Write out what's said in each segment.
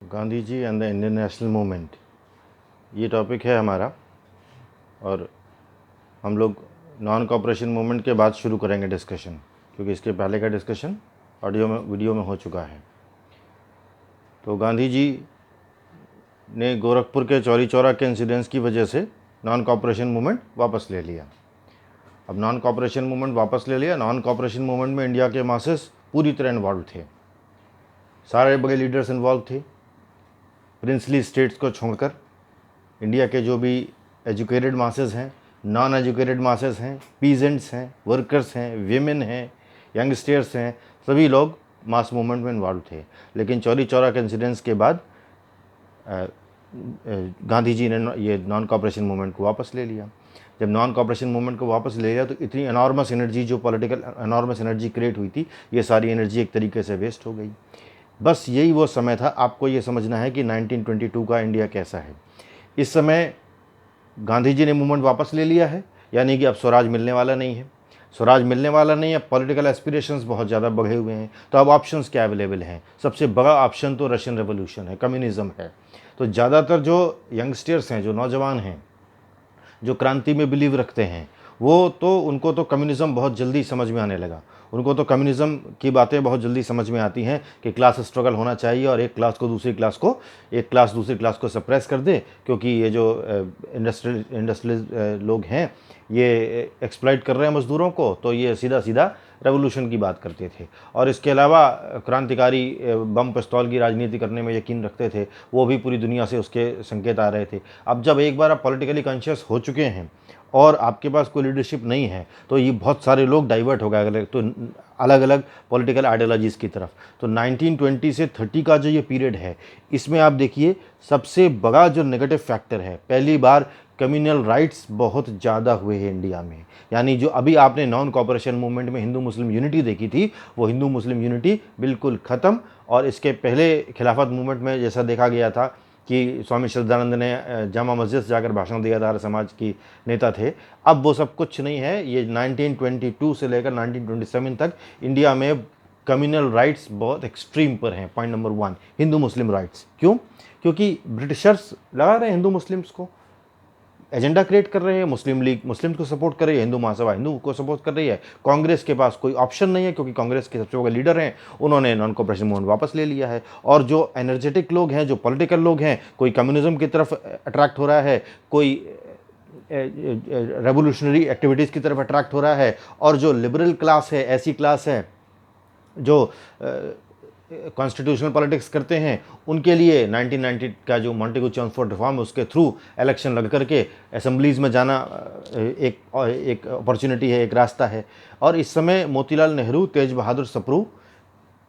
Gandhi ji and the Indian national movement, ये topic है हमारा। और हम लोग नॉन कॉपरेशन मूवमेंट के बाद शुरू करेंगे डिस्कशन, क्योंकि इसके पहले का डिस्कशन वीडियो में हो चुका है। तो गांधी जी ने गोरखपुर के चौरी चौरा के इंसिडेंट्स की वजह से नॉन कॉपरेशन मूवमेंट वापस ले लिया। अब नॉन कॉपरेशन मूवमेंट वापस ले लिया। नॉन कॉपरेशन मूवमेंट में इंडिया के मासेस पूरी तरह इन्वॉल्व थे, सारे बड़े लीडर्स इन्वॉल्व थे। प्रिंसली स्टेट्स को छोड़कर इंडिया के जो भी एजुकेटेड मासेस हैं, नॉन एजुकेटेड मासेस हैं, पीजेंट्स हैं, वर्कर्स हैं, वीमेन हैं, यंगस्टर्स हैं, सभी लोग मास मूवमेंट में इन्वॉल्व थे। लेकिन चौरी चौरा के इंसिडेंट्स के बाद गांधी जी ने ये नॉन कॉपरेशन मूवमेंट को वापस ले लिया। जब नॉन कॉपरेशन मूवमेंट को वापस ले लिया तो इतनी एनॉर्मस एनर्जी, जो पॉलिटिकल एनॉर्मस एनर्जी क्रिएट हुई थी, ये सारी एनर्जी एक तरीके से वेस्ट हो गई। बस यही वो समय था। आपको ये समझना है कि 1922 का इंडिया कैसा है। इस समय गांधी जी ने मूवमेंट वापस ले लिया है, यानी कि अब स्वराज मिलने वाला नहीं है। स्वराज मिलने वाला नहीं है। पॉलिटिकल एस्पिरेशंस बहुत ज़्यादा बढ़े हुए हैं। तो अब ऑप्शंस क्या अवेलेबल हैं? सबसे बड़ा ऑप्शन तो रशियन रेवोल्यूशन है, कम्युनिज़्म है। तो ज़्यादातर जो यंगस्टर्स हैं, जो नौजवान हैं, जो क्रांति में बिलीव रखते हैं, उनको तो कम्युनिज़्म बहुत जल्दी समझ में आने लगा। उनको तो कम्युनिज़्म की बातें बहुत जल्दी समझ में आती हैं कि क्लास स्ट्रगल होना चाहिए और एक क्लास दूसरी क्लास को सप्रेस कर दे, क्योंकि ये जो इंडस्ट्रियल लोग हैं ये एक्सप्लॉइट कर रहे हैं मज़दूरों को। तो ये सीधा सीधा रेवोल्यूशन की बात करते थे। और इसके अलावा क्रांतिकारी बम पिस्तौल की राजनीति करने में यकीन रखते थे। वो भी पूरी दुनिया से उसके संकेत आ रहे थे। अब जब एक बार आप पॉलिटिकली कॉन्शियस हो चुके हैं और आपके पास कोई लीडरशिप नहीं है, तो ये बहुत सारे लोग डाइवर्ट हो गए तो अलग अलग पॉलिटिकल आइडियोलॉजीज़ की तरफ। तो 1920 से 30 का जो ये पीरियड है, इसमें आप देखिए सबसे बड़ा जो नेगेटिव फैक्टर है, पहली बार कम्युनल राइट्स बहुत ज़्यादा हुए हैं इंडिया में। यानी जो अभी आपने नॉन कॉपरेशन मूवमेंट में हिंदू मुस्लिम यूनिटी देखी थी, वो हिंदू मुस्लिम यूनिटी बिल्कुल ख़त्म। और इसके पहले खिलाफत मूवमेंट में जैसा देखा गया था कि स्वामी श्रद्धानंद ने जामा मस्जिद से जाकर भाषण दिया था, आर्य समाज की नेता थे। अब वो सब कुछ नहीं है। ये 1922 से लेकर 1927 तक इंडिया में कम्युनल राइट्स बहुत एक्सट्रीम पर हैं। पॉइंट नंबर 1, हिंदू मुस्लिम राइट्स। क्यों? क्योंकि ब्रिटिशर्स लगा रहे हैं हिंदू मुस्लिम्स को, एजेंडा क्रिएट कर रहे हैं। मुस्लिम लीग मुस्लिम्स को सपोर्ट कर रही है, हिंदू महासभा हिंदू को सपोर्ट कर रही है। कांग्रेस के पास कोई ऑप्शन नहीं है, क्योंकि कांग्रेस के सबसे बड़े लीडर हैं, उन्होंने नॉन कॉपरेशन मूवमेंट वापस ले लिया है। और जो एनर्जेटिक लोग हैं, जो पॉलिटिकल लोग हैं, कोई कम्युनिज्म की तरफ अट्रैक्ट हो रहा है, कोई रेवोल्यूशनरी एक्टिविटीज़ की तरफ अट्रैक्ट हो रहा है। और जो लिबरल क्लास है, ऐसी क्लास है जो कॉन्स्टिट्यूशनल पॉलिटिक्स करते हैं, उनके लिए 1990 का जो मॉन्टेगू चेम्सफोर्ड रिफॉर्म, उसके थ्रू इलेक्शन लग करके असेंबलीज़ में जाना एक अपॉर्चुनिटी है, एक रास्ता है। और इस समय मोतीलाल नेहरू, तेज बहादुर सप्रू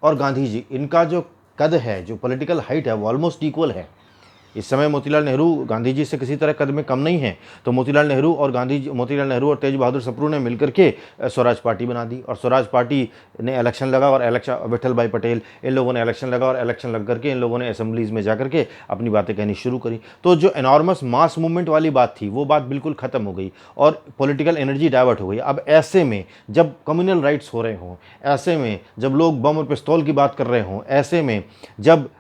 और गांधी जी, इनका जो कद है, जो पॉलिटिकल हाइट है, वो ऑलमोस्ट इक्वल है। इस समय मोतीलाल नेहरू गांधी जी से किसी तरह कद में कम नहीं है। तो मोतीलाल नेहरू और तेज बहादुर सप्रू ने मिलकर के स्वराज पार्टी बना दी। और स्वराज पार्टी ने इलेक्शन लगा, और विठल भाई पटेल, इन लोगों ने इलेक्शन लगा, और इलेक्शन लग करके इन लोगों ने असेंबलीज़ में जाकर के अपनी बातें कहनी शुरू करी। तो जो एनॉर्मस मास मूवमेंट वाली बात थी, वो बात बिल्कुल ख़त्म हो गई और पॉलिटिकल एनर्जी डाइवर्ट हो गई। अब ऐसे में जब कम्युनल राइट्स हो रहे हों, ऐसे में जब लोग बम और पिस्तौल की बात कर रहे हों, ऐसे में जब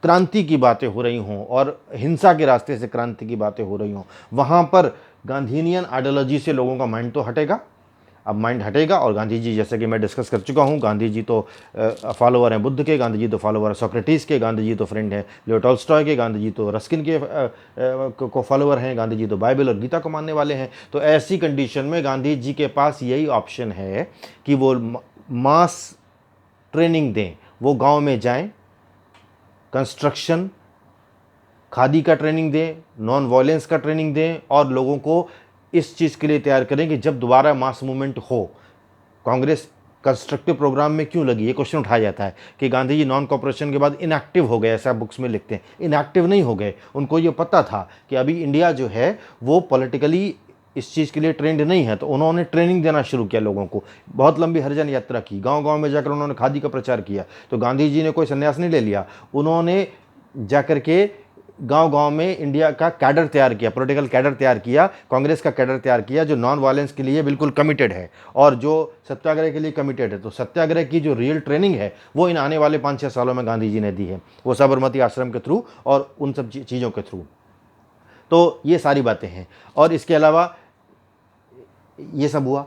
क्रांति की बातें हो रही हों और हिंसा के रास्ते से क्रांति की बातें हो रही हों, वहाँ पर गांधीनियन आइडियोलॉजी से लोगों का माइंड तो हटेगा। अब माइंड हटेगा। और गांधी जी, जैसे कि मैं डिस्कस कर चुका हूँ, गांधी जी तो फॉलोवर हैं बुद्ध के, गांधी जी तो फॉलोवर हैं सोक्रेटिस के, गांधी जी तो फ्रेंड हैं लियो टॉल्स्टॉय के, गांधी जी तो रस्किन के को फॉलोवर हैं, गांधी जी तो बाइबल और गीता को मानने वाले हैं। तो ऐसी कंडीशन में गांधी जी के पास यही ऑप्शन है कि वो मास ट्रेनिंग दें। वो गाँव में जाएँ, कंस्ट्रक्शन, खादी का ट्रेनिंग दें, नॉन वायलेंस का ट्रेनिंग दें, और लोगों को इस चीज़ के लिए तैयार करें कि जब दोबारा मास मूवमेंट हो। कांग्रेस कंस्ट्रक्टिव प्रोग्राम में क्यों लगी? ये क्वेश्चन उठाया जाता है कि गांधी जी नॉन कॉपरेशन के बाद इनएक्टिव हो गए, ऐसा बुक्स में लिखते हैं। इनएक्टिव नहीं हो गए। उनको ये पता था कि अभी इंडिया जो है वो पॉलिटिकली इस चीज़ के लिए ट्रेंड नहीं है। तो उन्होंने ट्रेनिंग देना शुरू किया लोगों को। बहुत लंबी हरिजन यात्रा की, गांव-गांव में जाकर उन्होंने खादी का प्रचार किया। तो गांधी जी ने कोई संन्यास नहीं ले लिया, उन्होंने जाकर के गांव-गांव में इंडिया का कैडर तैयार किया, पॉलिटिकल कैडर तैयार किया, कांग्रेस का कैडर तैयार किया जो नॉन वायलेंस के लिए बिल्कुल कमिटेड है और जो सत्याग्रह के लिए कमिटेड है। तो सत्याग्रह की जो रियल ट्रेनिंग है वो इन आने वाले 5-6 सालों में गांधी जी ने दी है, वो साबरमती आश्रम के थ्रू और उन सब चीज़ों के थ्रू। तो ये सारी बातें हैं और इसके अलावा ये सब हुआ।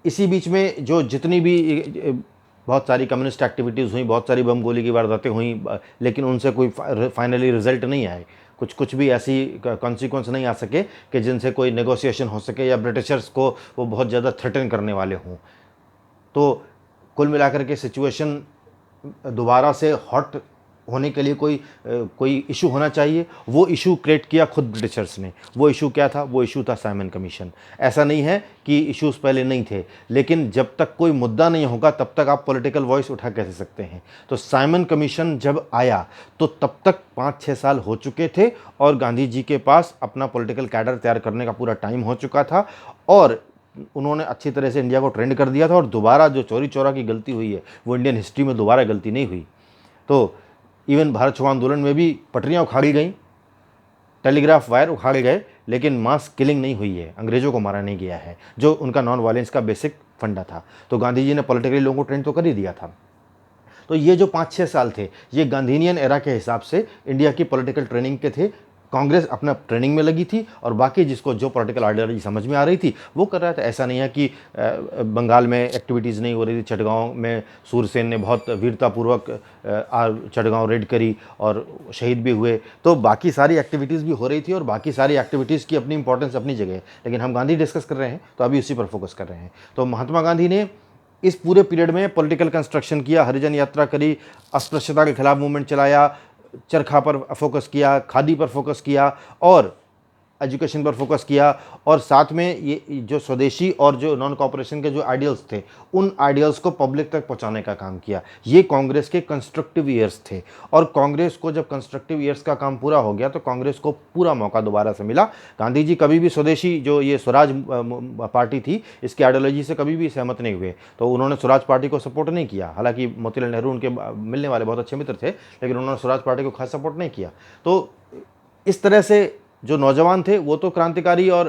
इसी बीच में जो जितनी भी बहुत सारी कम्युनिस्ट एक्टिविटीज़ हुई, बहुत सारी बम गोली की वारदातें हुई, लेकिन उनसे कोई फाइनली रिजल्ट नहीं आए। कुछ भी ऐसी कॉन्सिक्वेंस नहीं आ सके कि जिनसे कोई नेगोशिएशन हो सके या ब्रिटिशर्स को वो बहुत ज़्यादा थ्रेटन करने वाले हों। तो कुल मिलाकर के सिचुएशन दोबारा से हॉट होने के लिए कोई इशू होना चाहिए। वो इशू क्रिएट किया खुद ब्रिटिशर्स ने। वो इशू क्या था? वो इशू था साइमन कमीशन। ऐसा नहीं है कि इश्यूज पहले नहीं थे, लेकिन जब तक कोई मुद्दा नहीं होगा तब तक आप पॉलिटिकल वॉइस उठा कैसे सकते हैं। तो साइमन कमीशन जब आया तो तब तक 5-6 साल हो चुके थे और गांधी जी के पास अपना पॉलिटिकल कैडर तैयार करने का पूरा टाइम हो चुका था और उन्होंने अच्छी तरह से इंडिया को ट्रेंड कर दिया था। और दोबारा जो चौरी चौरा की गलती हुई है वो इंडियन हिस्ट्री में दोबारा गलती नहीं हुई। तो इवन भारत छोड़ो आंदोलन में भी पटरियाँ उखाड़ी गई, टेलीग्राफ वायर उखाड़े गए, लेकिन मास किलिंग नहीं हुई है, अंग्रेज़ों को मारा नहीं गया है, जो उनका नॉन वायलेंस का बेसिक फंडा था। तो गांधी जी ने पॉलिटिकली लोगों को ट्रेंड तो कर ही दिया था। तो ये जो 5-6 साल थे ये गांधीनियन एरा के हिसाब से इंडिया की पॉलिटिकल ट्रेनिंग के थे। कांग्रेस अपना ट्रेनिंग में लगी थी और बाकी जिसको जो पॉलिटिकल आइडियोलॉजी समझ में आ रही थी वो कर रहा था। ऐसा नहीं है कि बंगाल में एक्टिविटीज़ नहीं हो रही थी। चटगांव में सूरसेन ने बहुत वीरतापूर्वक चटगांव रेड करी और शहीद भी हुए। तो बाकी सारी एक्टिविटीज़ भी हो रही थी और बाकी सारी एक्टिविटीज़ की अपनी इंपॉर्टेंस अपनी जगह है, लेकिन हम गांधी डिस्कस कर रहे हैं तो अभी उसी पर फोकस कर रहे हैं। तो महात्मा गांधी ने इस पूरे पीरियड में पॉलिटिकल कंस्ट्रक्शन किया, हरिजन यात्रा करी, अस्पृश्यता के खिलाफ मूवमेंट चलाया, चरखा पर फोकस किया, खादी पर फोकस किया और एजुकेशन पर फोकस किया और साथ में ये जो स्वदेशी और जो नॉन कॉपरेशन के जो आइडियल्स थे उन आइडियल्स को पब्लिक तक पहुंचाने का काम किया। ये कांग्रेस के कंस्ट्रक्टिव ईयर्स थे और कांग्रेस को जब कंस्ट्रक्टिव ईयर्स का काम पूरा हो गया तो कांग्रेस को पूरा मौका दोबारा से मिला। गांधी जी कभी भी स्वदेशी जो ये स्वराज पार्टी थी इसकी आइडियोलॉजी से कभी भी सहमत नहीं हुए, तो उन्होंने स्वराज पार्टी को सपोर्ट नहीं किया। हालांकि मोतीलाल नेहरू उनके मिलने वाले बहुत अच्छे मित्र थे, लेकिन उन्होंने स्वराज पार्टी को खास सपोर्ट नहीं किया। तो इस तरह से जो नौजवान थे वो तो क्रांतिकारी और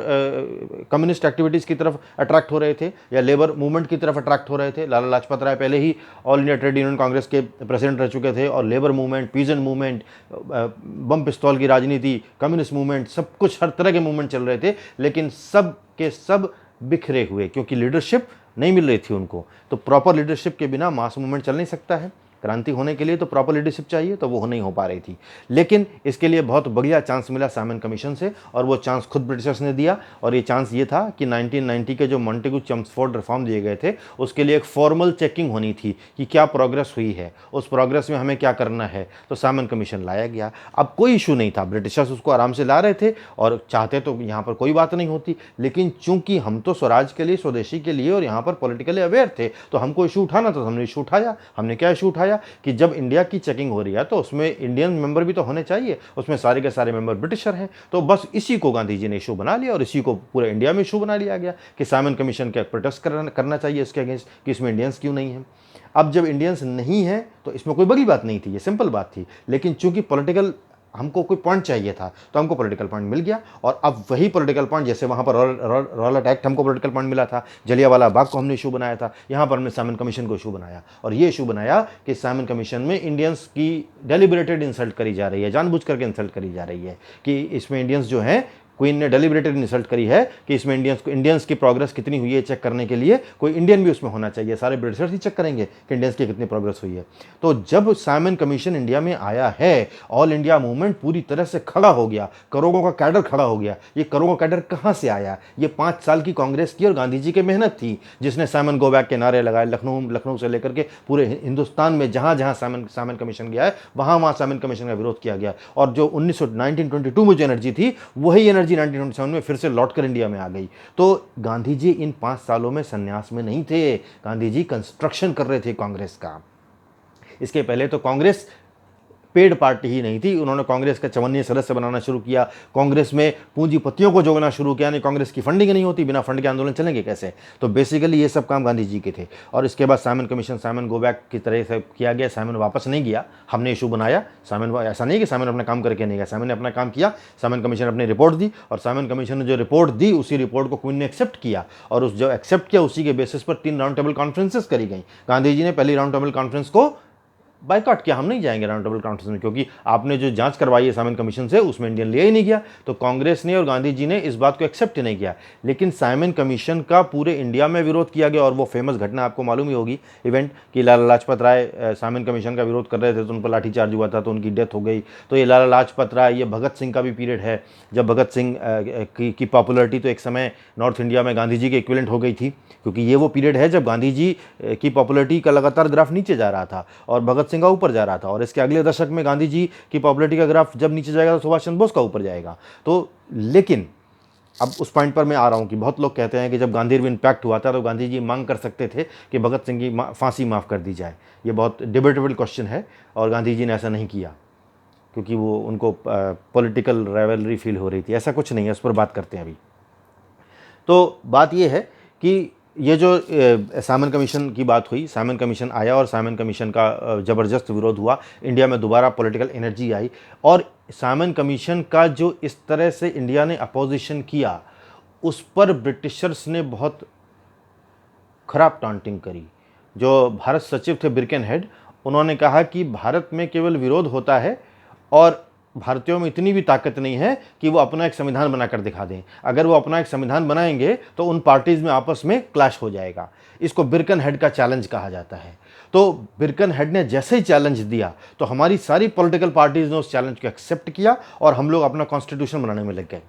कम्युनिस्ट एक्टिविटीज़ की तरफ अट्रैक्ट हो रहे थे या लेबर मूवमेंट की तरफ अट्रैक्ट हो रहे थे। लाला लाजपत राय पहले ही all India trade union Congress के प्रेसिडेंट रह चुके थे और labour movement, peasant movement, bomb पिस्तौल की राजनीति, कम्युनिस्ट मूवमेंट, सब कुछ हर तरह के मूवमेंट चल रहे थे, लेकिन सब के सब बिखरे हुए क्योंकि लीडरशिप नहीं मिल रही थी उनको। तो प्रॉपर लीडरशिप के बिना मास मूवमेंट चल नहीं सकता है। क्रांति होने के लिए तो प्रॉपर लीडरशिप चाहिए, तो वो नहीं हो पा रही थी। लेकिन इसके लिए बहुत बढ़िया चांस मिला साइमन कमीशन से और वो चांस खुद ब्रिटिशर्स ने दिया। और ये चांस ये था कि 1990 के जो मॉन्टेगू चम्सफोर्ड रिफॉर्म दिए गए थे उसके लिए एक फॉर्मल चेकिंग होनी थी कि क्या प्रोग्रेस हुई है, उस प्रोग्रेस में हमें क्या करना है। तो साइमन कमीशन लाया गया। अब कोई इशू नहीं था, ब्रिटिशर्स उसको आराम से ला रहे थे और चाहते तो यहाँ पर कोई बात नहीं होती, लेकिन चूंकि हम तो स्वराज के लिए, स्वदेशी के लिए और यहाँ पर पॉलिटिकली अवेयर थे तो हमको इशू उठाना था, तो हमने इशू उठाया। हमने क्या इशू उठाया कि जब इंडिया की चेकिंग हो रही है तो उसमें इंडियन मेंबर भी तो होने चाहिए, उसमें सारे के सारे मेंबर ब्रिटिशर हैं। तो बस इसी को गांधी जी ने इशू बना लिया और इसी को पूरे इंडिया में इशू बना लिया गया कि साइमन कमीशन का प्रोटेस्ट करना चाहिए इसके अगेंस्ट कि इसमें इंडियंस क्यों नहीं है। अब जब इंडियंस नहीं है तो इसमें कोई बड़ी बात नहीं थी, ये सिंपल बात थी, लेकिन चूंकि पॉलिटिकल हमको कोई पॉइंट चाहिए था तो हमको पॉलिटिकल पॉइंट मिल गया। और अब वही पॉलिटिकल पॉइंट, जैसे वहाँ पर रॉयलेट एक्ट हमको पॉलिटिकल पॉइंट मिला था, जलियांवाला बाग को हमने इशू बनाया था, यहाँ पर हमने साइमन कमीशन को इशू बनाया। और ये इशू बनाया कि साइमन कमीशन में इंडियंस की डेलिबरेटेड इंसल्ट करी जा रही है, जानबूझ करके इंसल्ट करी जा रही है कि इसमें इंडियंस जो हैं, क्वीन ने डेलिबरेटेड इंसल्ट करी है कि इसमें इंडियंस की प्रोग्रेस कितनी हुई है चेक करने के लिए कोई इंडियन भी उसमें होना चाहिए। सारे ब्रिटिशर्स ही चेक करेंगे कि इंडियंस की कितनी प्रोग्रेस हुई है। तो जब साइमन कमीशन इंडिया में आया है, ऑल इंडिया मूवमेंट पूरी तरह से खड़ा हो गया, करोड़ों का कैडर खड़ा हो गया। ये करोड़ों का कैडर कहाँ से आया? ये 5 साल की कांग्रेस की और गांधी जी की मेहनत थी, जिसने साइमन गो बैक के नारे लगाए। लखनऊ से लेकर के पूरे हिंदुस्तान में जहाँ जहाँ साइमन कमीशन गया है वहाँ साइमन कमीशन का विरोध किया गया। और जो 1922 में जो एनर्जी थी वही एनर्जी 1927 में फिर से लौटकर इंडिया में आ गई। तो गांधी जी इन 5 सालों में संन्यास में नहीं थे, गांधी जी कंस्ट्रक्शन कर रहे थे कांग्रेस का। इसके पहले तो कांग्रेस पेड पार्टी ही नहीं थी। उन्होंने कांग्रेस का 54 सदस्य बनाना शुरू किया, कांग्रेस में पूंजीपतियों को जोड़ना शुरू किया। नहीं, कांग्रेस की फंडिंग नहीं होती, बिना फंड के आंदोलन चलेंगे कैसे? तो बेसिकली ये सब काम गांधी जी के थे। और इसके बाद Simon commission, Simon go back की तरह से किया गया। साइमन वापस नहीं गया, हमने इशू बनाया। साइमन, ऐसा नहीं कि साइमन अपना काम करके नहीं गया, साइमन ने अपना काम किया। साइमन कमीशन अपनी रिपोर्ट दी, और साइमन कमीशन ने जो रिपोर्ट दी उसी रिपोर्ट को क्वीन ने एक्सेप्ट किया, और उस जो एक्सेप्ट किया उसी के बेसिस पर 3 राउंड टेबल कॉन्फ्रेंसेस करी गई। गांधी जी ने पहली राउंड टेबल कॉन्फ्रेंस को बाइकआउट किया, हम नहीं जाएंगे राउंड टेबल कॉन्फ्रेंस में, क्योंकि आपने जो जांच करवाई है साइमन कमीशन से उसमें इंडियन लिया ही नहीं गया। तो कांग्रेस ने और गांधी जी ने इस बात को एक्सेप्ट ही नहीं किया। लेकिन साइमन कमीशन का पूरे इंडिया में विरोध किया गया, और वो फेमस घटना आपको मालूम ही होगी, इवेंट कि लाला लाजपत राय साइमन कमीशन का विरोध कर रहे थे तो उन पर लाठीचार्ज हुआ था, तो उनकी डेथ हो गई। तो ये लाला लाजपत राय, ये भगत सिंह का भी पीरियड है, जब भगत सिंह की पॉपुलरिटी तो एक समय नॉर्थ इंडिया में गांधी जी के इक्विवेलेंट हो गई थी, क्योंकि ये वो पीरियड है जब गांधी जी की पॉपुलरिटी का लगातार ग्राफ नीचे जा रहा था और भगत सिंह का ऊपर जा रहा था। और इसके अगले दशक में गांधी जी की पॉपुलरिटी का ग्राफ जब नीचे जाएगा तो सुभाष चंद्र बोस का ऊपर जाएगा। तो लेकिन अब उस पॉइंट पर मैं आ रहा हूं कि बहुत लोग कहते हैं कि जब गांधी इम्पैक्ट हुआ था तो गांधी जी मांग कर सकते थे कि भगत सिंह की फांसी माफ़ कर दी जाए। ये बहुत डिबेटेबल क्वेश्चन है, और गांधी जी ने ऐसा नहीं किया क्योंकि वो उनको पॉलिटिकल राइवलरी फील हो रही थी। ऐसा कुछ नहीं है, उस पर बात करते हैं अभी। तो बात ये है कि ये जो साइमन कमीशन की बात हुई, साइमन कमीशन आया और साइमन कमीशन का ज़बरदस्त विरोध हुआ। इंडिया में दोबारा पॉलिटिकल एनर्जी आई, और साइमन कमीशन का जो इस तरह से इंडिया ने अपोजिशन किया उस पर ब्रिटिशर्स ने बहुत खराब टांटिंग करी। जो भारत सचिव थे बिर्केनहेड, उन्होंने कहा कि भारत में केवल विरोध होता है और भारतीयों में इतनी भी ताकत नहीं है कि वो अपना एक संविधान बनाकर दिखा दें। अगर वो अपना एक संविधान बनाएंगे तो उन पार्टीज में आपस में क्लैश हो जाएगा। इसको बिर्केनहेड का चैलेंज कहा जाता है। तो बिर्केनहेड ने जैसे ही चैलेंज दिया तो हमारी सारी पॉलिटिकल पार्टीज ने उस चैलेंज को एक्सेप्ट किया, और हम लोग अपना कॉन्स्टिट्यूशन बनाने में लग गए।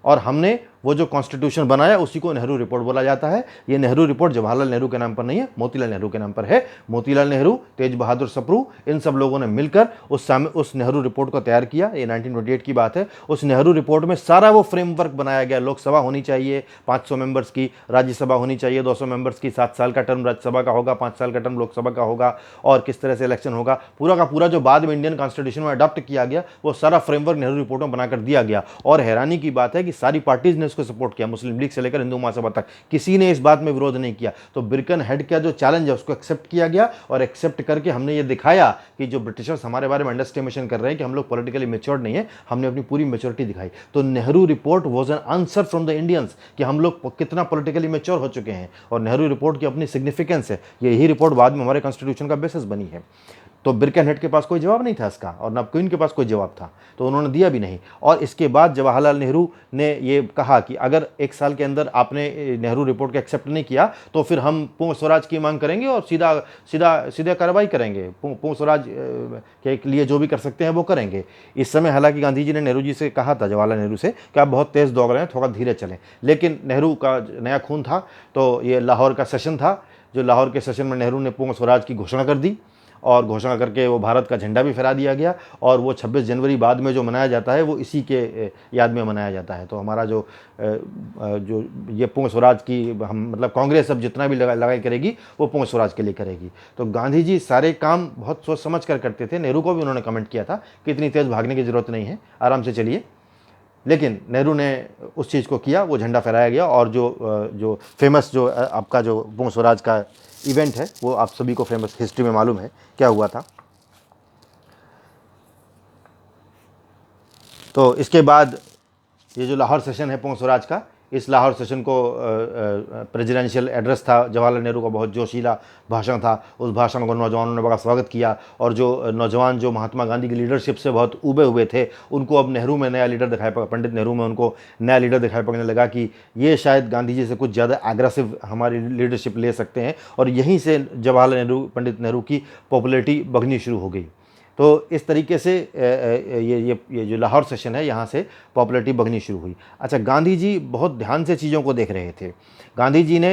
और हमने वो जो कॉन्स्टिट्यूशन बनाया उसी को नेहरू रिपोर्ट बोला जाता है। ये नेहरू रिपोर्ट जवाहरलाल नेहरू के नाम पर नहीं है, मोतीलाल नेहरू के नाम पर है। मोतीलाल नेहरू, तेज बहादुर सप्रू, इन सब लोगों ने मिलकर उस नेहरू रिपोर्ट को तैयार किया। ये 1928 की बात है। उस नेहरू रिपोर्ट में सारा वो फ्रेमवर्क बनाया गया। लोकसभा होनी चाहिए 500 मेंबर्स की, राज्यसभा होनी चाहिए 200 मेंबर्स की, 7 साल का टर्म राज्यसभा का होगा, 5 साल का टर्म लोकसभा का होगा, और किस तरह से इलेक्शन होगा। पूरा का पूरा जो बाद में इंडियन कॉन्स्टिट्यूशन में अडॉप्ट किया गया वो सारा फ्रेमवर्क नेहरू रिपोर्ट में बनाकर दिया गया। और हैरानी की बात है कि सारी पार्टीज ने उसको सपोर्ट किया, मुस्लिम लीग से लेकर हिंदू महासभा तक, किसी ने इस बात में विरोध नहीं किया। तो बिर्केनहेड का जो चैलेंज है उसको एक्सेप्ट किया गया, और एक्सेप्ट करके हमने ये दिखाया कि जो ब्रिटिशर्स हमारे बारे में अंडरस्टिमेशन कर रहे हैं कि हम लोग पॉलिटिकली मैच्योर्ड नहीं है, हमने अपनी पूरी मैच्योरिटी दिखाई। तो Nehru report was an answer from the Indians कि हम लोग कितना पॉलिटिकली मैच्योर हो चुके हैं। और नेहरू रिपोर्ट की अपनी सिग्निफिकेंस है। यही रिपोर्ट बाद में हमारे कॉन्स्टिट्यूशन का बेसिस बनी है। तो बिर्केनहेड के पास कोई जवाब नहीं था इसका, और न क्वीन के पास कोई जवाब था, तो उन्होंने दिया भी नहीं। और इसके बाद जवाहरलाल नेहरू ने ये कहा कि अगर 1 साल के अंदर आपने नेहरू रिपोर्ट को एक्सेप्ट नहीं किया तो फिर हम पूर्ण स्वराज की मांग करेंगे और सीधा कार्रवाई करेंगे, पूर्ण स्वराज के लिए जो भी कर सकते हैं वो करेंगे। इस समय हालांकि गांधी जी ने नेहरू जी से कहा था, जवाहरलाल नेहरू से, कि आप बहुत तेज़ दौड़ रहे हैं, थोड़ा धीरे चलें। लेकिन नेहरू का नया खून था, तो ये लाहौर का सेशन था, जो लाहौर के सेशन में नेहरू ने पूर्ण स्वराज की घोषणा कर दी, और घोषणा करके वो भारत का झंडा भी फहरा दिया गया। और वो 26 जनवरी बाद में जो मनाया जाता है वो इसी के याद में मनाया जाता है। तो हमारा जो ये पूर्ण स्वराज की हम मतलब कांग्रेस अब जितना भी लगाई करेगी वो पूर्ण स्वराज के लिए करेगी। तो गांधी जी सारे काम बहुत सोच समझ कर करते थे। नेहरू को भी उन्होंने कमेंट किया था कि इतनी तेज़ भागने की ज़रूरत नहीं है, आराम से चलिए। लेकिन नेहरू ने उस चीज़ को किया, वो झंडा फहराया गया। और जो फेमस जो आपका जो पूर्ण स्वराज का इवेंट है वो आप सभी को फेमस हिस्ट्री में मालूम है क्या हुआ था। तो इसके बाद ये जो लाहौर सेशन है पूर्ण स्वराज का, इस लाहौर सेशन को प्रेसिडेंशियल एड्रेस था जवाहरलाल नेहरू का, बहुत जोशीला भाषण था। उस भाषण को नौजवानों ने बड़ा स्वागत किया, और जो नौजवान जो महात्मा गांधी की लीडरशिप से बहुत उबे हुए थे उनको अब नेहरू में नया लीडर दिखाई पड़ा, पंडित नेहरू में उनको नया लीडर दिखाई पड़ने लगा कि ये शायद गांधी जी से कुछ ज़्यादा एग्रेसिव हमारी लीडरशिप ले सकते हैं। और यहीं से जवाहरलाल नेहरू, पंडित नेहरू की पॉपुलरिटी बढ़नी शुरू हो गई। तो इस तरीके से ये जो लाहौर सेशन है यहाँ से पॉपुलरिटी बढ़नी शुरू हुई। अच्छा, गांधी जी बहुत ध्यान से चीज़ों को देख रहे थे। गांधी जी ने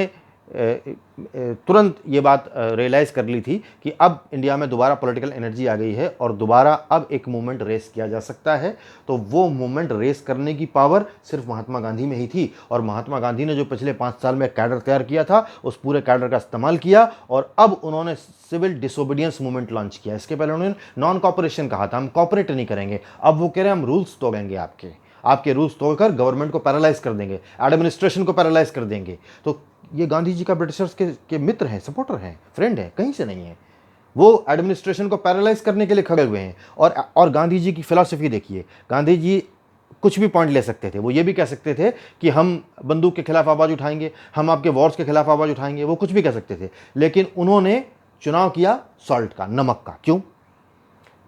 तुरंत ये बात रियलाइज़ कर ली थी कि अब इंडिया में दोबारा पॉलिटिकल एनर्जी आ गई है और दोबारा अब एक मूवमेंट रेस किया जा सकता है। तो वो मूवमेंट रेस करने की पावर सिर्फ महात्मा गांधी में ही थी और महात्मा गांधी ने जो पिछले 5 साल में कैडर तैयार किया था उस पूरे कैडर का इस्तेमाल किया और अब उन्होंने सिविल डिसोबीडियंस मूवमेंट लॉन्च किया। इसके पहले उन्होंने नॉन कॉपरेशन कहा था, हम कॉपरेट नहीं करेंगे। अब वो कह रहे हैं हम रूल्स तोड़ेंगे, आपके रूल्स तोड़कर गवर्नमेंट को पैरालाइज कर देंगे, एडमिनिस्ट्रेशन को पैरालाइज कर देंगे। तो ये गांधी जी का ब्रिटिशर्स के मित्र हैं, सपोर्टर हैं, फ्रेंड है, कहीं से नहीं है। वो एडमिनिस्ट्रेशन को पैरालाइज करने के लिए खड़े हुए हैं। और गांधी जी की फिलॉसफी देखिए, गांधी जी कुछ भी पॉइंट ले सकते थे। वो ये भी कह सकते थे कि हम बंदूक के खिलाफ आवाज़ उठाएंगे, हम आपके वॉर्स के खिलाफ आवाज़ उठाएंगे, वो कुछ भी कह सकते थे। लेकिन उन्होंने चुनाव किया सॉल्ट का, नमक का। क्यों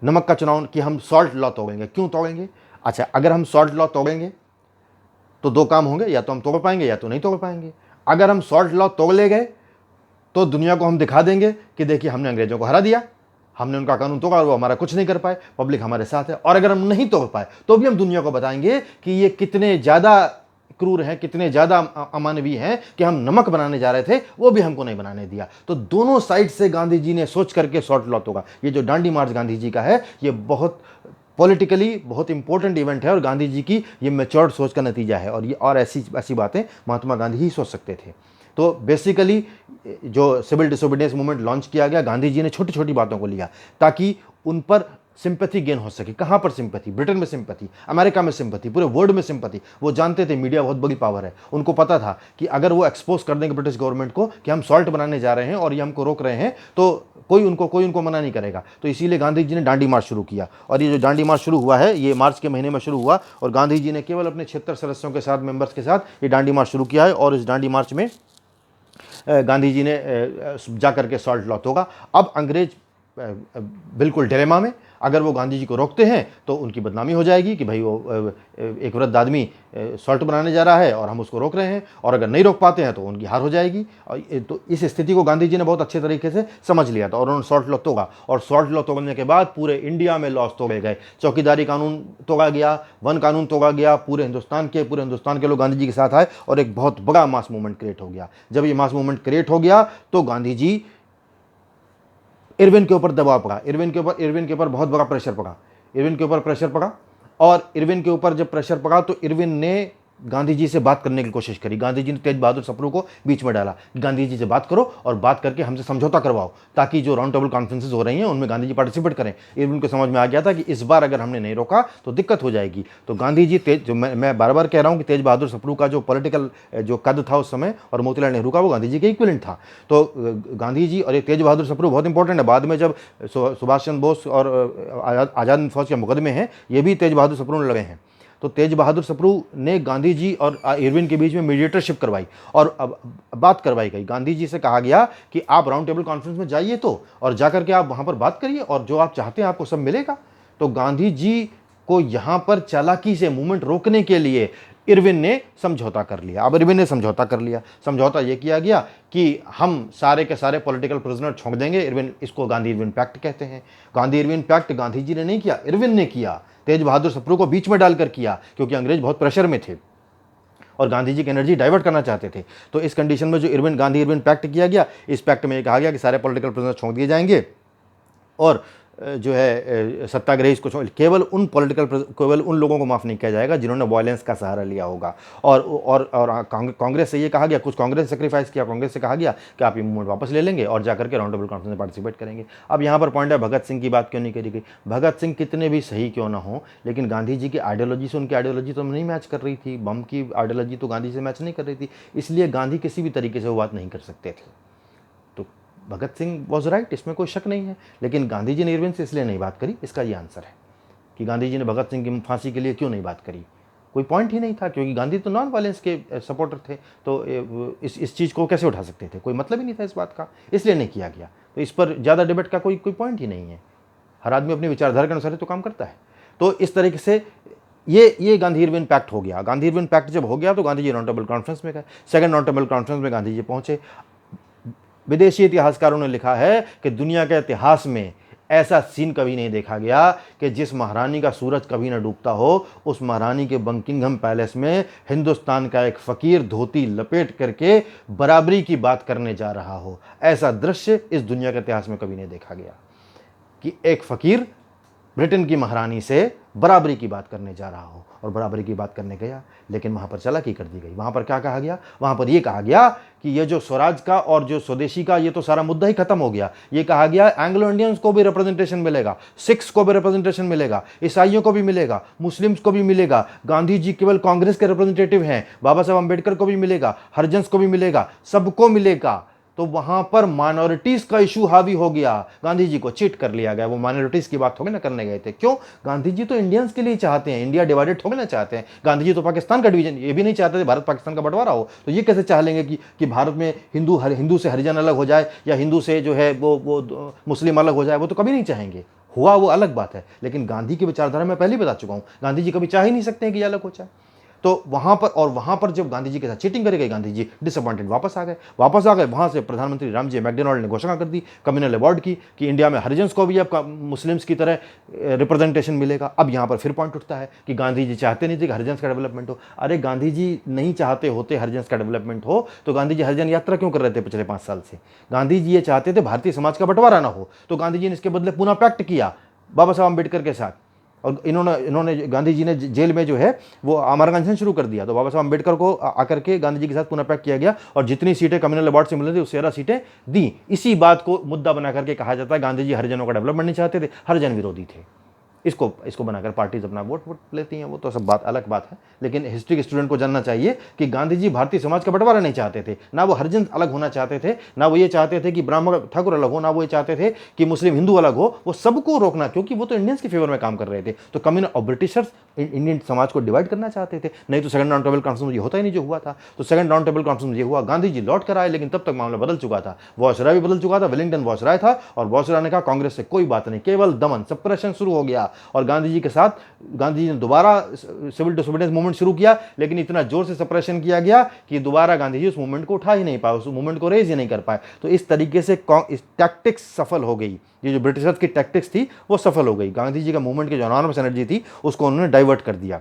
नमक का चुनाव? कि हम सॉल्ट लॉ तोड़ेंगे। क्यों तोड़ेंगे? अच्छा, अगर हम सॉल्ट लॉ तोड़ेंगे तो दो काम होंगे, या तो हम तोड़ पाएंगे या तो नहीं तोड़ पाएंगे। अगर हम सॉल्ट लॉ तोड़ ले गए तो दुनिया को हम दिखा देंगे कि देखिए हमने अंग्रेजों को हरा दिया, हमने उनका कानून तोड़ा, वो हमारा कुछ नहीं कर पाए, पब्लिक हमारे साथ है। और अगर हम नहीं तोड़ पाए तो भी हम दुनिया को बताएंगे कि ये कितने ज़्यादा क्रूर हैं, कितने ज़्यादा अमानवीय हैं कि हम नमक बनाने जा रहे थे वो भी हमको नहीं बनाने दिया। तो दोनों साइड से गांधी जी ने सोच करके सॉल्ट लॉ तोड़ा। ये जो दांडी मार्च गांधी जी का है, ये बहुत पॉलिटिकली बहुत इंपॉर्टेंट इवेंट है और गांधी जी की ये मैच्योर्ड सोच का नतीजा है। और ऐसी बातें महात्मा गांधी ही सोच सकते थे। तो बेसिकली जो सिविल डिसोबीडियंस मूवमेंट लॉन्च किया गया, गांधी जी ने छोटी छोटी बातों को लिया ताकि उन पर सिंपैथी गेन हो सके। कहाँ पर सिंपैथी? ब्रिटेन में सिंपैथी, अमेरिका में सिंपैथी, पूरे वर्ल्ड में सिंपैथी। वो जानते थे मीडिया बहुत बड़ी पावर है। उनको पता था कि अगर वो एक्सपोज कर देंगे ब्रिटिश गवर्नमेंट को कि हम सॉल्ट बनाने जा रहे हैं और ये हमको रोक रहे हैं, तो कोई उनको मना नहीं करेगा। तो इसीलिए गांधी जी ने दांडी मार्च शुरू किया। और ये जो दांडी मार्च शुरू हुआ है, ये मार्च के महीने में शुरू हुआ और गांधी जी ने केवल अपने 76 सदस्यों के साथ, मेंबर्स के साथ ये दांडी मार्च शुरू किया है। और इस दांडी मार्च में गांधी जी ने जा करके सॉल्ट लॉ तोड़ा। अब अंग्रेज बिल्कुल डिलेमा में, अगर वो गांधी जी को रोकते हैं तो उनकी बदनामी हो जाएगी कि भाई वो एक वृद्ध आदमी सॉल्ट बनाने जा रहा है और हम उसको रोक रहे हैं, और अगर नहीं रोक पाते हैं तो उनकी हार हो जाएगी। और तो इस स्थिति को गांधी जी ने बहुत अच्छे तरीके से समझ लिया था और उन्होंने सॉल्ट लॉ तोड़ा। और सॉल्ट लॉ तोड़ने के बाद पूरे इंडिया में लॉस तोड़े गए। चौकीदारी कानून तोड़ा गया, वन कानून तोड़ा गया। पूरे हिंदुस्तान के लोग गांधी जी के साथ आए और एक बहुत बड़ा मास मूवमेंट क्रिएट हो गया। जब ये मास मूवमेंट क्रिएट हो गया तो गांधी जी, इरविन के ऊपर दबाव पड़ा, इरविन के ऊपर बहुत बड़ा प्रेशर पड़ा, और इरविन के ऊपर जब प्रेशर पड़ा तो इरविन ने गांधी जी से बात करने की कोशिश करी। गांधी जी ने तेज बहादुर सप्रू को बीच में डाला, गांधी जी से बात करो और बात करके हमसे समझौता करवाओ ताकि जो राउंड टेबल कॉन्फ्रेंसेस हो रही हैं उनमें गांधी जी पार्टिसिपेट करें। इरविन को समझ में आ गया था कि इस बार अगर हमने नहीं रोका तो दिक्कत हो जाएगी। तो गांधी जी जो मैं बार बार कह रहा हूँ कि तेज बहादुर सप्रू का जो पॉलिटिकल जो कद था उस समय और मोतीलाल नेहरू का, वो गांधी जी के इक्विवेलेंट था। तो गांधी जी और ये तेज बहादुर सप्रू बहुत इंपॉर्टेंट है। बाद में जब सुभाष चंद्र बोस और आज़ाद हिंद फौज के मुकदमे हैं, ये भी तेज बहादुर सप्रू ने लगे हैं। तो तेज बहादुर सप्रू ने गांधी जी और इरविन के बीच में मीडिएटरशिप करवाई और अब बात करवाई गई। गांधी जी से कहा गया कि आप राउंड टेबल कॉन्फ्रेंस में जाइए तो, और जाकर के आप वहां पर बात करिए और जो आप चाहते हैं आपको सब मिलेगा। तो गांधी जी को यहां पर चालाकी से मूवमेंट रोकने के लिए इरविन ने समझौता कर लिया। अब इरविन ने समझौता कर लिया। समझौता यह किया गया कि हम सारे के सारे पॉलिटिकल प्रिजनर छोड़ देंगे। इरविन, इसको गांधी इरविन पैक्ट कहते हैं। गांधी इरविन पैक्ट गांधी जी ने नहीं किया, इरविन ने किया। तेज बहादुर सप्रू को बीच में डालकर किया क्योंकि अंग्रेज बहुत प्रेशर में थे और गांधी जी की एनर्जी डाइवर्ट करना चाहते थे। तो इस कंडीशन में जो गांधी इरविन पैक्ट किया गया, इस पैक्ट में यह कहा गया कि सारे पॉलिटिकल प्रिजनर छोड़ दिए जाएंगे और जो है सत्याग्रही इसको केवल उन लोगों को माफ़ नहीं किया जाएगा जिन्होंने वायलेंस का सहारा लिया होगा। और कांग्रेस से ये कहा गया, कुछ कांग्रेस सेक्रीफाइस किया, कांग्रेस से कहा गया कि आप ये मूवमेंट वापस ले लेंगे और जाकर के राउंड टेबल कॉन्फ्रेंस में पार्टिसिपेट करेंगे। अब यहाँ पर पॉइंट है, भगत सिंह की बात क्यों नहीं करी गई? भगत सिंह कितने भी सही क्यों ना हो, लेकिन गांधी जी की आइडियोलॉजी से उनकी आइडियोलॉजी तो नहीं मैच कर रही थी। बम की आइडियोलॉजी तो गांधी से मैच नहीं कर रही थी, इसलिए गांधी किसी भी तरीके से वो बात नहीं कर सकते थे। भगत सिंह वॉज राइट, इसमें कोई शक नहीं है, लेकिन गांधी जी ने इरविन से इसलिए नहीं बात करी। इसका ये आंसर है कि गांधी जी ने भगत सिंह की फांसी के लिए क्यों नहीं बात करी। कोई पॉइंट ही नहीं था, क्योंकि गांधी तो नॉन वायलेंस के सपोर्टर थे। तो इस चीज़ को कैसे उठा सकते थे? कोई मतलब ही नहीं था इस बात का, इसलिए नहीं किया गया। तो इस पर ज़्यादा डिबेट का कोई पॉइंट ही नहीं है। हर आदमी अपनी विचारधारा के अनुसार तो काम करता है। तो इस तरीके से ये गांधी इरविन पैक्ट हो गया। गांधी इरविन पैक्ट जब हो गया तो Gandhi ji round table conference में गए। सेकंड राउंड टेबल कॉन्फ्रेंस में गांधी जी पहुंचे। विदेशी इतिहासकारों ने लिखा है कि दुनिया के इतिहास में ऐसा सीन कभी नहीं देखा गया कि जिस महारानी का सूरज कभी ना डूबता हो, उस महारानी के बकिंघम पैलेस में हिंदुस्तान का एक फ़कीर धोती लपेट करके बराबरी की बात करने जा रहा हो। ऐसा दृश्य इस दुनिया के इतिहास में कभी नहीं देखा गया कि एक फ़कीर ब्रिटेन की महारानी से बराबरी की बात करने जा रहा हो। और बराबरी की बात करने गया, लेकिन वहाँ पर चालाकी कर दी गई। वहाँ पर क्या कहा गया? वहाँ पर यह कहा गया कि ये जो स्वराज का और जो स्वदेशी का ये तो सारा मुद्दा ही खत्म हो गया। ये कहा गया एंग्लो इंडियंस को भी रिप्रेजेंटेशन मिलेगा, सिख्स को भी रिप्रेजेंटेशन मिलेगा, ईसाइयों को भी मिलेगा, मुस्लिम्स को भी मिलेगा। गांधी जी केवल कांग्रेस के रिप्रेजेंटेटिव हैं, बाबा साहब अम्बेडकर को भी मिलेगा, हरिजन्स को भी मिलेगा, सबको मिलेगा। तो वहां पर माइनॉरिटीज का इशू हावी हो गया। गांधी जी को चीट कर लिया गया। वो माइनॉरिटीज की बात थोड़ी ना करने गए थे। क्यों? गांधी जी तो इंडियंस के लिए चाहते हैं, इंडिया डिवाइडेड थोड़ी ना चाहते हैं। गांधी जी तो पाकिस्तान का डिवीजन ये भी नहीं चाहते थे, भारत पाकिस्तान का बंटवारा हो। तो ये कैसे चाह लेंगे कि भारत में हिंदू से हरिजन अलग हो जाए या हिंदू से जो है वो मुस्लिम अलग हो जाए? वो तो कभी नहीं चाहेंगे। हुआ वो अलग बात है, लेकिन गांधी की विचारधारा मैं पहले ही बता चुका हूं, गांधी जी कभी चाह ही नहीं सकते हैं कि अलग हो जाए। तो वहां पर जब गांधी जी के साथ चीटिंग करी गई, गांधी जी डिसअपॉइंटेड वापस आ गए। वहां से प्रधानमंत्री रामजी मैकडोनाल्ड ने घोषणा कर दी, कम्युनल अवार्ड की, कि इंडिया में हरिजन्स को भी अब मुस्लिम्स की तरह रिप्रेजेंटेशन मिलेगा। अब यहां पर फिर पॉइंट उठता है कि गांधी जी चाहते नहीं थे कि हरिजन्स का डेवलपमेंट हो। अरे गांधी जी नहीं चाहते होते हरिजन्स का डेवलपमेंट हो तो गांधी जी हरिजन यात्रा क्यों कर रहे थे पिछले 5 साल से? गांधी जी ये चाहते थे भारतीय समाज का बंटवारा ना हो, तो गांधी जी ने इसके बदले पुनः पैक्ट किया बाबा साहब अम्बेडकर के साथ। और इन्होंने गांधी जी ने जेल में जो है वो आमरण अनशन शुरू कर दिया। तो बाबा साहब अम्बेडकर को आकर के गांधी जी के साथ पुनः पैक किया गया और जितनी सीटें कम्युनल अवार्ड से मिल रही थी उससे 11 सीटें दी। इसी बात को मुद्दा बना करके कहा जाता है गांधी जी हरिजनों का डेवलपमेंट नहीं चाहते थे, हरिजन विरोधी थे। इसको बनाकर पार्टीज अपना वोट लेती हैं, वो तो सब अलग बात है। लेकिन हिस्ट्री के स्टूडेंट को जानना चाहिए कि गांधी जी भारतीय समाज का बंटवारा नहीं चाहते थे, ना वो हरिजन अलग होना चाहते थे, ना वो ये चाहते थे कि ब्राह्मण ठाकुर अलग हो, ना वो ये चाहते थे कि मुस्लिम हिंदू अलग हो। वो सबको रोकना, क्योंकि वो तो इंडियंस के फेवर में काम कर रहे थे। तो कम्युनल और ब्रिटिशर्स इंडियन समाज को डिवाइड करना चाहते थे, नहीं तो सेकंड राउंड टेबल कॉन्फ्रेंस ये होता ही नहीं जो हुआ था। तो सेकंड राउंड टेबल कॉन्फ्रेंस ये हुआ, गांधी जी लौट कर आए, लेकिन तब तक मामला बदल चुका था। वायसराय भी बदल चुका था, वेलिंगटन वायसराय था और वायसराय ने कहा कांग्रेस से कोई बात नहीं, केवल दमन सप्रेशन शुरू हो गया। और गांधी जी के साथ गांधी जी ने दोबारा सिविल डिसोबीडियंस मूवमेंट शुरू किया, लेकिन इतना जोर से सप्रेशन किया गया कि दोबारा गांधी जी उस मूवमेंट को उठा ही नहीं पाए, उस मूवमेंट को रेज ही नहीं कर पाए। तो इस तरीके से इस टैक्टिक्स सफल हो गई। ये जो ब्रिटिशर्स की टैक्टिक्स थी वो सफल हो गई। गांधी जी का मूवमेंट की जो एनॉर्मस एनर्जी थी उसको उन्होंने डाइवर्ट कर दिया।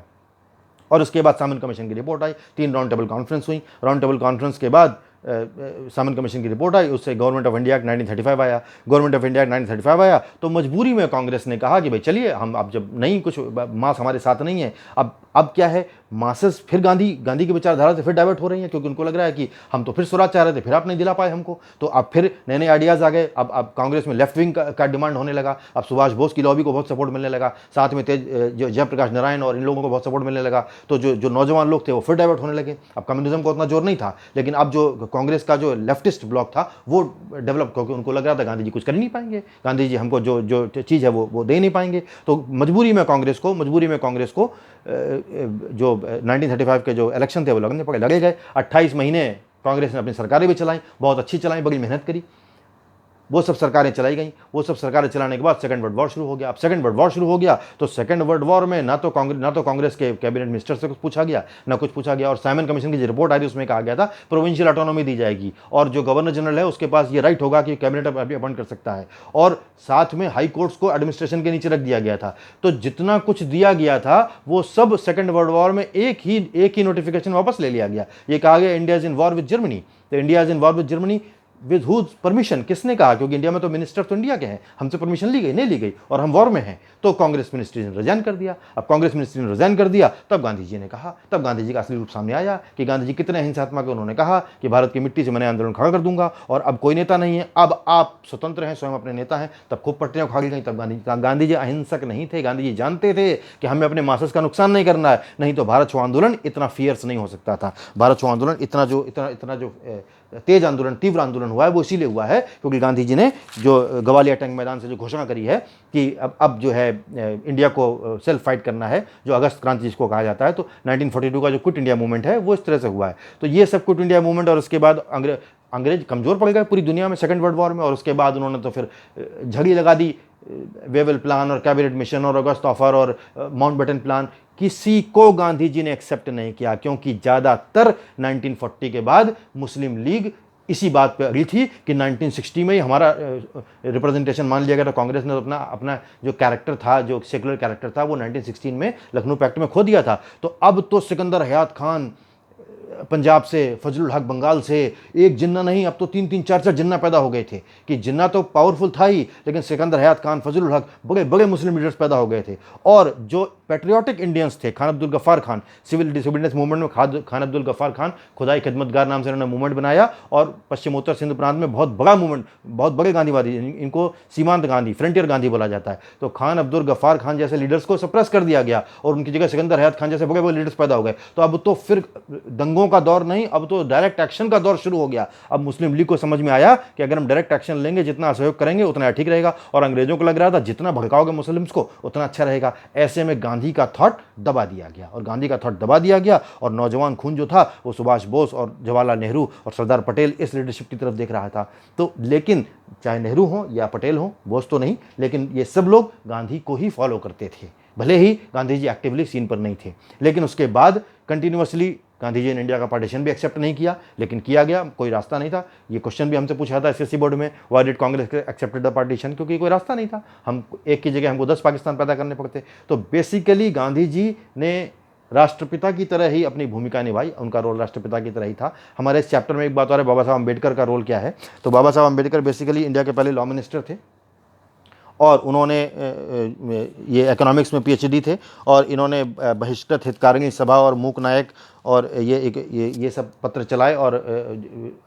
और उसके बाद सामन कमीशन की रिपोर्ट आई, 3 राउंड टेबल कॉन्फ्रेंस हुई। राउंड टेबल कॉन्फ्रेंस के बाद सामन कमीशन की रिपोर्ट आई, उससे गवर्नमेंट ऑफ इंडिया एक्ट 1935 आया। गवर्नमेंट ऑफ इंडिया एक्ट 1935 आया तो मजबूरी में कांग्रेस ने कहा कि भाई चलिए, हम अब जब नहीं कुछ मास हमारे साथ नहीं है, अब क्या है, मासेस फिर गांधी की विचारधारा से फिर डाइवर्ट हो रही हैं, क्योंकि उनको लग रहा है कि हम तो फिर स्वराज चाह रहे थे, फिर आप नहीं दिला पाए हमको, तो अब फिर नए नए आइडियाज़ आ गए। अब कांग्रेस में लेफ्ट विंग का डिमांड होने लगा। अब सुभाष बोस की लॉबी को बहुत सपोर्ट मिलने लगा, साथ में जो जयप्रकाश नारायण और इन लोगों को बहुत सपोर्ट मिलने लगा। तो जो नौजवान लोग थे वो फिर डाइवर्ट होने लगे। अब कम्युनिज्म को उतना जोर नहीं था, लेकिन अब जो कांग्रेस का जो लेफ्टिस्ट ब्लॉक था वो डेवलप, क्योंकि उनको लग रहा था गांधी जी कुछ कर नहीं पाएंगे, गांधी जी हमको जो चीज़ है वो दे नहीं पाएंगे। तो मजबूरी में कांग्रेस को जो 1935 के जो इलेक्शन थे वो लगे गए। 28 महीने कांग्रेस ने अपनी सरकारें भी चलाई, बहुत अच्छी चलाई, बड़ी मेहनत करी। वो सब सरकारें चलाई गई। वो सब सरकारें चलाने के बाद सेकंड वर्ल्ड वॉर शुरू हो गया। अब सेकंड वर्ल्ड वॉर शुरू हो गया तो सेकंड वर्ल्ड वॉर में ना तो कांग्रेस के कैबिनेट मिनिस्टर से कुछ पूछा गया, ना कुछ पूछा गया। और साइमन कमीशन की जो रिपोर्ट आई थी उसमें कहा गया था प्रोविंशियल ऑटोनॉमी दी जाएगी और जो गवर्नर जनरल है उसके पास ये राइट होगा कि कैबिनेट अभी अपॉइंट कर सकता है। और साथ में हाई कोर्ट्स को एडमिनिस्ट्रेशन के नीचे रख दिया गया था। तो जितना कुछ दिया गया था वो सब सेकंड वर्ल्ड वॉर में एक ही नोटिफिकेशन वापस ले लिया गया। ये कहा गया India is in war with Germany. तो India is in war with Germany with whose permission, किसने कहा? क्योंकि इंडिया में तो मिनिस्टर तो इंडिया के हैं, हमसे परमिशन ली गई नहीं ली गई और हम वॉर में हैं। तो कांग्रेस मिनिस्ट्री ने रिजाइन कर दिया। अब कांग्रेस मिनिस्ट्री ने रिजाइन कर दिया तब गांधी जी ने कहा, तब गांधी जी का असली रूप सामने आया कि गांधी जी कितने हिंसात्मक है। उन्होंने कहा कि भारत की मिट्टी से मैंने आंदोलन खड़ा कर दूंगा और अब कोई नेता नहीं है, अब आप स्वतंत्र हैं, स्वयं अपने नेता हैं। तब खूब पट्टियां खा गई। तब गांधी जी अहिंसक नहीं थे। गांधी जी जानते थे कि हमें अपने मासेस का नुकसान नहीं करना है, नहीं तो भारत छोड़ो आंदोलन इतना फियर्स नहीं हो सकता था। भारत छोड़ो आंदोलन इतना जो तेज आंदोलन, तीव्र आंदोलन हुआ है वो इसीलिए हुआ है क्योंकि गांधी जी ने जो ग्वालियर टैंक मैदान से जो घोषणा करी है कि अब जो है इंडिया को सेल्फ फाइट करना है, जो अगस्त क्रांति जिसको कहा जाता है। तो 1942 का जो क्विट इंडिया मूवमेंट है वो इस तरह से हुआ है। तो ये सब क्विट इंडिया मूवमेंट और उसके बाद अंग्रेज कमज़ोर पड़ गए पूरी दुनिया में सेकंड वर्ल्ड वॉर में। और उसके बाद उन्होंने तो फिर झड़ी लगा दी, वेवेल प्लान और कैबिनेट मिशन और अगस्त ऑफर और माउंटबेटन प्लान। किसी को गांधी जी ने एक्सेप्ट नहीं किया क्योंकि ज़्यादातर 1940 के बाद मुस्लिम लीग इसी बात पे अड़ी थी कि 1960 में ही हमारा रिप्रेजेंटेशन मान लिया गया था। कांग्रेस ने अपना अपना जो कैरेक्टर था, जो सेकुलर कैरेक्टर था, वो 1916 में लखनऊ पैक्ट में खो दिया था। तो अब तो सिकंदर हयात खान पंजाब से, फजलुल हक बंगाल से, एक जिन्ना नहीं अब तो 3-3, 4-4 जिन्ना पैदा हो गए थे कि जिन्ना तो पावरफुल था ही, लेकिन सिकंदर हयात खान, फजलुल हक, बड़े बड़े मुस्लिम लीडर्स पैदा हो गए थे। और जो पैट्रियोटिक इंडियंस थे, Khan Abdul Ghaffar Khan, civil disobedience movement में खान अब्दुल गफ्फार खान खुदाई खिदमतगार नाम से उन्होंने मूवमेंट बनाया और पश्चिमोत्तर सिंध प्रांत में बहुत बड़ा मूवमेंट, बहुत बड़े गांधीवादी, इनको सीमांत गांधी, फ्रंटियर गांधी बोला जाता है। तो खान अब्दुल गफ्फार खान जैसे लीडर्स को सप्रेस कर दिया गया और उनकी जगह सिकंदर हयात खान जैसे बड़े बड़े लीडर्स पैदा हो गए। तो अब तो फिर दंगों का दौर नहीं, अब तो डायरेक्ट एक्शन का दौर शुरू हो गया। अब मुस्लिम लीग को समझ में आया कि अगर हम डायरेक्ट एक्शन लेंगे, जितना सहयोग करेंगे उतना ठीक रहेगा, और अंग्रेजों को लग रहा था जितना भड़काओगे मुस्लिम्स को उतना अच्छा रहेगा। ऐसे में गांधी का थॉट दबा दिया गया, और गांधी का थॉट दबा दिया गया, और नौजवान खून जो था वो सुभाष बोस और जवाहरलाल नेहरू और सरदार पटेल इस लीडरशिप की तरफ देख रहा था। तो लेकिन चाहे नेहरू हो या पटेल हो, बोस तो नहीं, लेकिन ये सब लोग गांधी को ही फॉलो करते थे, भले ही गांधी जी एक्टिवली सीन पर नहीं थे। लेकिन उसके बाद कंटिन्यूअसली गांधी जी ने इंडिया का पार्टीशन भी एक्सेप्ट नहीं किया, लेकिन किया गया, कोई रास्ता नहीं था। ये क्वेश्चन भी हमसे पूछा था एसएससी बोर्ड में, why did Congress accepted the partition, क्योंकि कोई रास्ता नहीं था, हम एक की जगह हमको 10 पाकिस्तान पैदा करने पड़ते। तो बेसिकली गांधी जी ने राष्ट्रपिता की तरह ही अपनी भूमिका निभाई, उनका रोल राष्ट्रपिता की तरह ही था। हमारे इस चैप्टर में एक बात और है, बाबा साहब अम्बेडकर का रोल क्या है। तो बाबा साहब अम्बेडकर बेसिकली इंडिया के पहले लॉ मिनिस्टर थे, और उन्होंने ये इकोनॉमिक्स में पीएचडी थे, और इन्होंने बहिष्कृत हितकारिणी सभा और मूक नायक और ये सब पत्र चलाए, और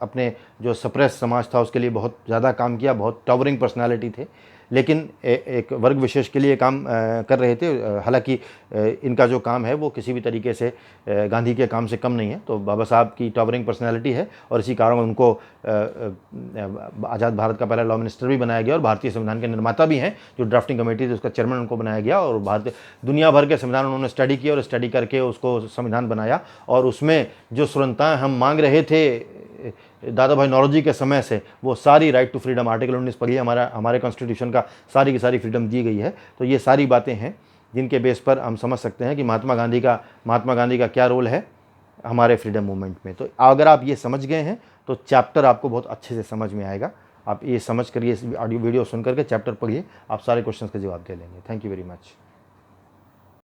अपने जो सप्रेस समाज था उसके लिए बहुत ज़्यादा काम किया, बहुत टावरिंग पर्सनालिटी थे। लेकिन एक वर्ग विशेष के लिए काम कर रहे थे। हालांकि इनका जो काम है वो किसी भी तरीके से गांधी के काम से कम नहीं है। तो बाबा साहब की टावरिंग पर्सनैलिटी है, और इसी कारण उनको आज़ाद भारत का पहला लॉ मिनिस्टर भी बनाया गया, और भारतीय संविधान के निर्माता भी हैं। जो ड्राफ्टिंग कमेटी थी उसका चेयरमैन उनको बनाया गया, और भारतीय दुनिया भर के संविधान उन्होंने स्टडी किया, और स्टडी करके उसको संविधान बनाया। और उसमें जो सुरंताएँ हम मांग रहे थे दादा भाई नौरोजी के समय से, वो सारी राइट टू फ्रीडम, आर्टिकल 19 पढ़िए, हमारे कॉन्स्टिट्यूशन का सारी की सारी फ्रीडम दी गई है। तो ये सारी बातें हैं जिनके बेस पर हम समझ सकते हैं कि महात्मा गांधी का क्या रोल है हमारे फ्रीडम मूवमेंट में। तो अगर आप ये समझ गए हैं तो चैप्टर आपको बहुत अच्छे से समझ में आएगा। आप ये समझ कर, ये ऑडियो वीडियो सुन करके चैप्टर पढ़िए, आप सारे क्वेश्चंस के जवाब दे लेंगे। Thank you very much.